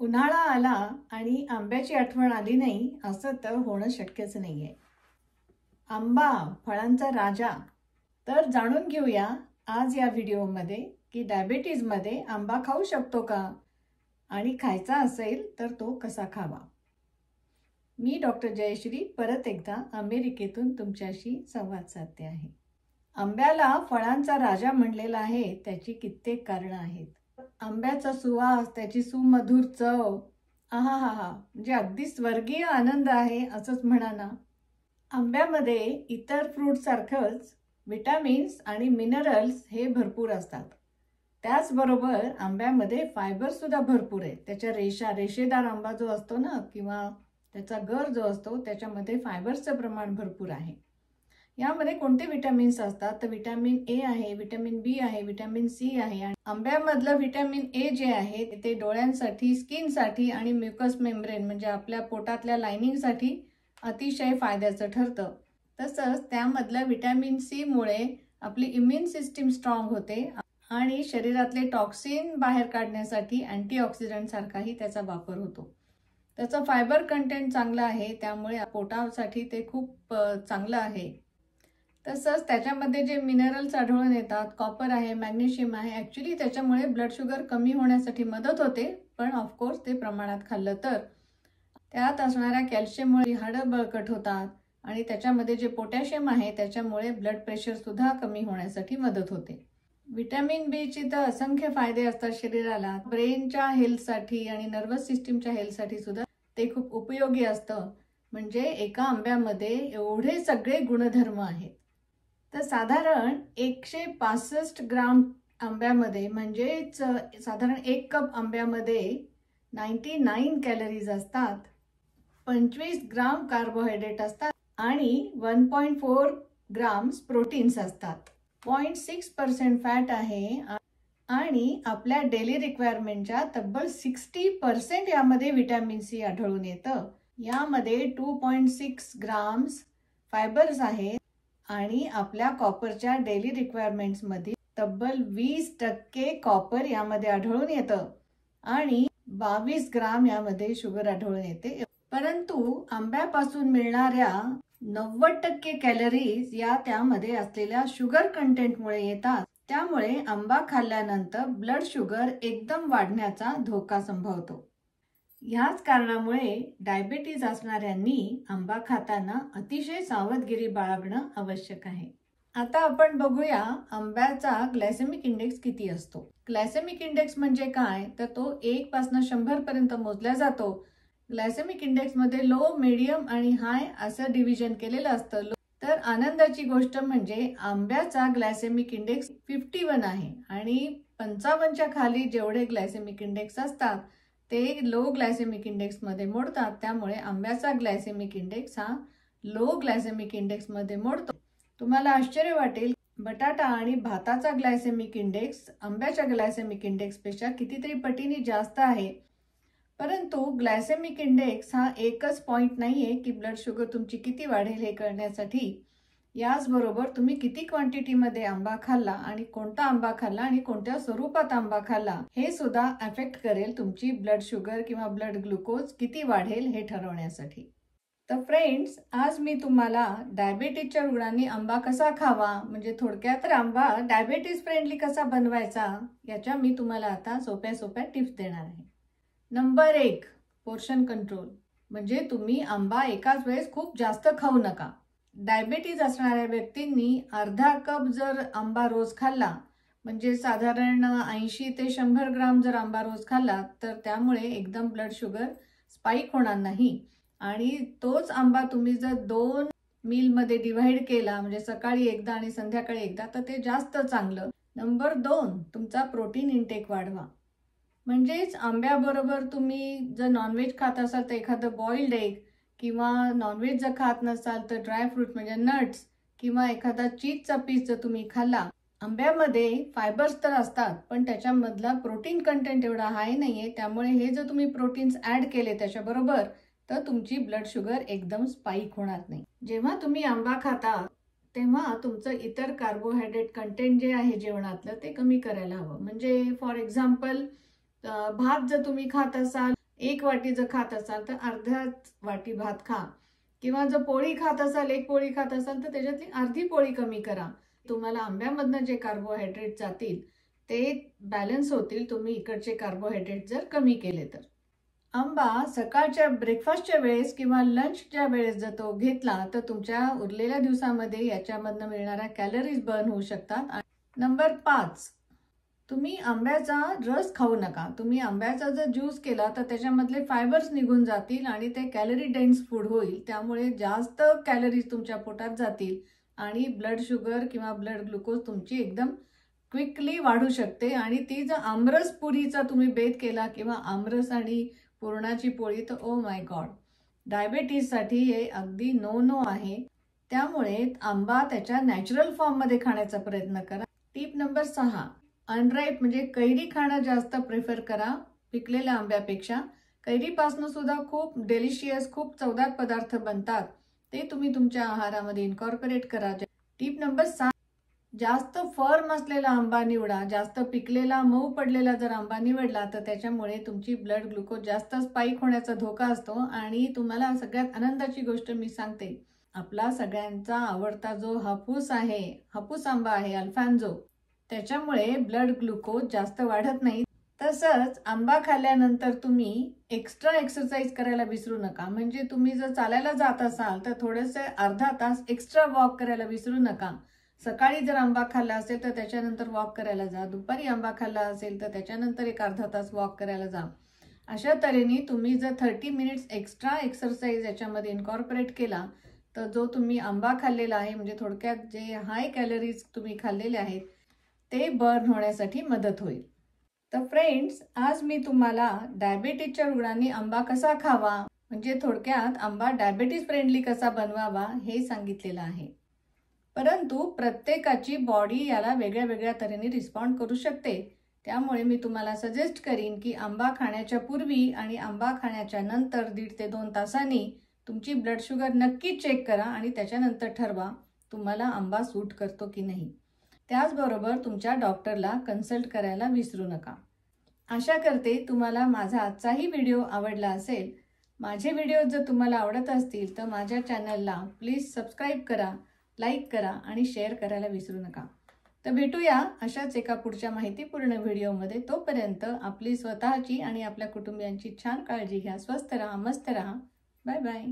उन्हाळा आला आणि आंब्याची आठवण आली नाही असं तर होणं शक्यच नाहीये. आंबा फळांचा राजा. तर जाणून घेऊया आज या व्हिडिओमध्ये की डायबिटीजमध्ये आंबा खाऊ शकतो का आणि खायचा असेल तर तो कसा खावा. मी डॉक्टर जयश्री परत एकदा अमेरिकेतून तुमच्याशी संवाद साधते आहे. आंब्याला फळांचा राजा म्हणलेला आहे त्याची कित्येक कारणं आहेत. आंब्याचा सुवास, त्याची सुमधुर चव, आहाहा, म्हणजे अगदी स्वर्गीय आनंद आहे असंच म्हणा ना. आंब्यामध्ये इतर फ्रूट सारखंच विटॅमिन्स आणि मिनरल्स हे भरपूर असतात. त्याचबरोबर आंब्यामध्ये फायबर सुद्धा भरपूर आहे. त्याच्या रेषेदार आंबा जो असतो ना किंवा त्याचा गर जो असतो त्याच्यामध्ये फायबरचं प्रमाण भरपूर आहे. यामध्ये कोणते विटॅमिन्स असतात तर विटॅमिन ए आहे, विटॅमिन बी आहे, विटॅमिन सी आहे. आणि आंब्यामधलं विटॅमिन ए जे आहे ते डोळ्यांसाठी, स्किनसाठी आणि म्युकस मेम्ब्रेन म्हणजे आपल्या पोटातल्या लायनिंगसाठी अतिशय फायद्याचं ठरतं. तसंच त्यामधलं विटॅमिन सी मुळे आपली इम्युन सिस्टीम स्ट्रॉंग होते आणि शरीरातले टॉक्सिन बाहेर काढण्यासाठी अँटीऑक्सिडंट सारखाही त्याचा वापर होतो. त्याचं फायबर कंटेंट चांगलं आहे त्यामुळे पोटासाठी ते खूप चांगलं आहे. तसंच त्याच्यामध्ये जे मिनरल्स आढळून येतात, कॉपर आहे, मॅग्नेशियम आहे, ॲक्च्युली त्याच्यामुळे ब्लड शुगर कमी होण्यासाठी मदत होते. पण ऑफकोर्स ते प्रमाणात खाल्लं तर. त्यात असणाऱ्या कॅल्शियममुळे हाडं बळकट होतात आणि त्याच्यामध्ये जे पोटॅशियम आहे त्याच्यामुळे ब्लड प्रेशर सुद्धा कमी होण्यासाठी मदत होते. विटॅमिन बी ची तर असंख्य फायदे असतात शरीराला. ब्रेनच्या हेल्थसाठी आणि नर्वस सिस्टीमच्या हेल्थसाठी सुद्धा ते खूप उपयोगी असतं. म्हणजे एका आंब्यामध्ये एवढे सगळे गुणधर्म आहेत. तर साधारण 165 ग्राम आंब्यामध्ये म्हणजेच साधारण 1 कप आंब्यामध्ये 99 कॅलरीज असतात, 25 ग्राम कार्बोहायड्रेट असतात आणि 1.4 ग्राम्स प्रोटीन्स असतात. 0.6% फॅट आहे आणि आपल्या डेली रिक्वायरमेंटच्या तब्बल 60% यामध्ये विटॅमिन सी आढळून येतं. यामध्ये 2.6 ग्राम्स फायबर्स आहेत आणि आपल्या कॉपरच्या डेली रिक्वायरमेंट्समध्ये तब्बल 20% कॉपर यामध्ये आढळून येतं आणि 22 ग्राम यामध्ये शुगर आढळून येते. परंतु आंब्यापासून मिळणाऱ्या 90% कॅलरीज या त्यामध्ये असलेल्या शुगर कंटेंटमुळे येतात. त्यामुळे आंबा खाल्ल्यानंतर ब्लड शुगर एकदम वाढण्याचा धोका संभवतो. ह्याच कारणामुळे डायबिटीज असणाऱ्यांनी आंबा खाताना अतिशय सावधगिरी बाळगणं आवश्यक आहे. आता आपण बघूया आंब्याचा ग्लायसेमिक इंडेक्स किती असतो. ग्लायसेमिक इंडेक्स म्हणजे काय तर तो 1 पासून 100 पर्यंत मोजला जातो. ग्लायसेमिक इंडेक्स मध्ये लो, मीडियम आणि हाय असं डिव्हिजन केलेलं असतं. तर आनंदाची गोष्ट म्हणजे आंब्याचा ग्लायसेमिक इंडेक्स 51 आहे आणि 55च्या खाली जेवढे ग्लायसेमिक इंडेक्स असतात ते लो ग्लायसेमिक इंडेक्स मध्ये मोडतात. त्यामुळे आंब्याचा ग्लायसेमिक इंडेक्स हा लो ग्लायसेमिक इंडेक्स मध्ये मोडतो. तुम्हाला आश्चर्य वाटेल, बटाटा आणि भाताचा ग्लायसेमिक इंडेक्स आंब्याच्या ग्लायसेमिक इंडेक्स पेक्षा कितीतरी पटीने जास्त आहे. परंतु ग्लायसेमिक इंडेक्स हा एकच पॉइंट नाहीये की ब्लड शुगर तुमची किती वाढेल हे कळण्यासाठी. याचबरोबर तुम्ही किती क्वांटिटीमध्ये आंबा खाल्ला आणि कोणता आंबा खाल्ला आणि कोणत्या स्वरूपात आंबा खाल्ला हे सुद्धा अफेक्ट करेल तुमची ब्लड शुगर किंवा ब्लड ग्लुकोज किती वाढेल हे ठरवण्यासाठी. तर फ्रेंड्स, आज मी तुम्हाला डायबिटीजच्या रुग्णांनी आंबा कसा खावा म्हणजे थोडक्यात आंबा डायबिटीज फ्रेंडली कसा बनवायचा याच्या मी तुम्हाला आता सोप्या टिप्स देणार आहे. Number 1, portion control. म्हणजे तुम्ही आंबा एकाच वेळेस खूप जास्त खाऊ नका. डायबिटीज असणाऱ्या व्यक्तींनी अर्धा कप जर आंबा रोज खाल्ला म्हणजे साधारण 80 ते 100 ग्राम जर आंबा रोज खाल्ला तर त्यामुळे एकदम ब्लड शुगर स्पाइक होणार नाही. आणि तोच आंबा तुम्ही जर 2 मीलमध्ये डिव्हाइड केला म्हणजे सकाळी एकदा आणि संध्याकाळी एकदा तर ते जास्त चांगलं. नंबर 2, तुमचा प्रोटीन इंटेक वाढवा. म्हणजेच आंब्याबरोबर तुम्ही जर नॉनव्हेज खात असाल तर एखादं बॉइल्ड एग किंवा नॉनव्हेज जर खात नसाल तर ड्रायफ्रूट म्हणजे नट्स किंवा एखादा चीजचा पीस जर तुम्ही खाल्ला. आंब्यामध्ये फायबर्स तर असतात पण त्याच्यामधला प्रोटीन कंटेंट एवढा हाय नाहीये. त्यामुळे हे जर तुम्ही प्रोटीन्स ऍड केले त्याच्याबरोबर तर तुमची ब्लड शुगर एकदम स्पाइक होणार नाही. जेव्हा तुम्ही आंबा खाता तेव्हा तुमचं इतर कार्बोहायड्रेट कंटेंट जे आहे जेवणातलं ते कमी करायला हवं. म्हणजे फॉर एक्झाम्पल भात जर तुम्ही खात असाल 1 वाटी जर खात असाल तर अर्धा वाटी भात खा, किंवा जर पोळी खात असाल 1 पोळी खात असाल तर त्याच्यातली अर्धी पोळी कमी करा. तुम्हाला आंब्यामधनं जे कार्बोहायड्रेट जातील ते बॅलन्स होतील तुम्ही इकडचे कार्बोहायड्रेट जर कमी केले तर. आंबा सकाळच्या ब्रेकफास्टच्या वेळेस किंवा लंचच्या वेळेस जर तो घेतला तर तुमच्या उरलेल्या दिवसामध्ये याच्यामधनं मिळणाऱ्या कॅलरीज बर्न होऊ शकतात. नंबर 5, तुम्ही आंब्याचा रस खाऊ नका. तुम्ही आंब्याचा जर ज्यूस केला तर त्याच्यामधले फायबर्स निघून जातील आणि ते कॅलरी डेन्स फूड होईल. त्यामुळे जास्त कॅलरीज तुमच्या पोटात जातील आणि ब्लड शुगर किंवा ब्लड ग्लुकोज तुमची एकदम क्विकली वाढू शकते. आणि ती जर आमरस पुरीचा तुम्ही बेत केला किंवा आमरस आणि पुरणाची पोळी तर ओ माय गॉड, डायबेटीजसाठी हे अगदी नो आहे. त्यामुळे आंबा त्याच्या नॅचरल फॉर्ममध्ये खाण्याचा प्रयत्न करा. टिप नंबर 6, अनराईप म्हणजे कैरी खाणं जास्त प्रेफर करा पिकलेल्या आंब्यापेक्षा. कैरीपासून सुद्धा खूप डेलिशियस खूप चवदार पदार्थ बनतात, ते तुम्ही तुमच्या आहारामध्ये इन्कॉर्पोरेट करा. टिप नंबर 7, जास्त फर्म असलेला आंबा निवडा. जास्त पिकलेला मऊ पडलेला जर आंबा निवडला तर त्याच्यामुळे तुमची ब्लड ग्लुकोज जास्त स्पाइक होण्याचा धोका असतो. आणि तुम्हाला सगळ्यात आनंदाची गोष्ट मी सांगते, आपला सगळ्यांचा आवडता जो हापूस आहे, हापूस आंबा आहे अल्फान्जो, त्याच्यामुळे ब्लड ग्लुकोज जास्त वाढत नाही. तसंच आंबा खाल्ल्यानंतर तुम्ही एक्स्ट्रा एक्सरसाइज करायला विसरू नका. म्हणजे तुम्ही जर चालायला जात असाल तर थोडेसे अर्धा तास एक्स्ट्रा वॉक करायला विसरू नका. सकाळी जर आंबा खाल्ला असेल तर त्याच्यानंतर वॉक करायला जा. दुपारी आंबा खाल्ला असेल तर त्याच्यानंतर एक अर्धा तास वॉक करायला जा. अशा तऱ्हेने तुम्ही जर 30 मिनिट्स एक्स्ट्रा एक्सरसाइज याच्यामध्ये इन्कॉर्पोरेट केला तर जो तुम्ही आंबा खाल्लेला आहे म्हणजे थोडक्यात जे हाय कॅलरीज तुम्ही खाल्लेले आहेत ते बर्न होण्यासाठी मदत होईल. तर फ्रेंड्स, आज मी तुम्हाला डायबेटीजच्या रुग्णांनी आंबा कसा खावा म्हणजे थोडक्यात आंबा डायबेटीज फ्रेंडली कसा बनवावा हे सांगितलेलं आहे. परंतु प्रत्येकाची बॉडी याला वेगळ्या वेगळ्या तऱ्हेने रिस्पॉन्ड करू शकते. त्यामुळे मी तुम्हाला सजेस्ट करीन की आंबा खाण्याच्या पूर्वी आणि आंबा खाण्याच्या नंतर 1.5 ते 2 तासांनी तुमची ब्लड शुगर नक्की चेक करा आणि त्याच्यानंतर ठरवा तुम्हाला आंबा सूट करतो की नाही. त्याचबरोबर तुमच्या डॉक्टरला कन्सल्ट करायला विसरू नका. आशा करते तुम्हाला माझा आजचाही व्हिडिओ आवडला असेल. माझे व्हिडिओ जर तुम्हाला आवडत असतील तर माझ्या चॅनलला प्लीज सबस्क्राईब करा, लाईक करा आणि शेअर करायला विसरू नका. तर भेटूया अशाच एका पुढच्या माहितीपूर्ण व्हिडिओमध्ये. तोपर्यंत आपली स्वतःची आणि आपल्या कुटुंबियांची छान काळजी घ्या. स्वस्थ राहा, मस्त राहा. Bye bye.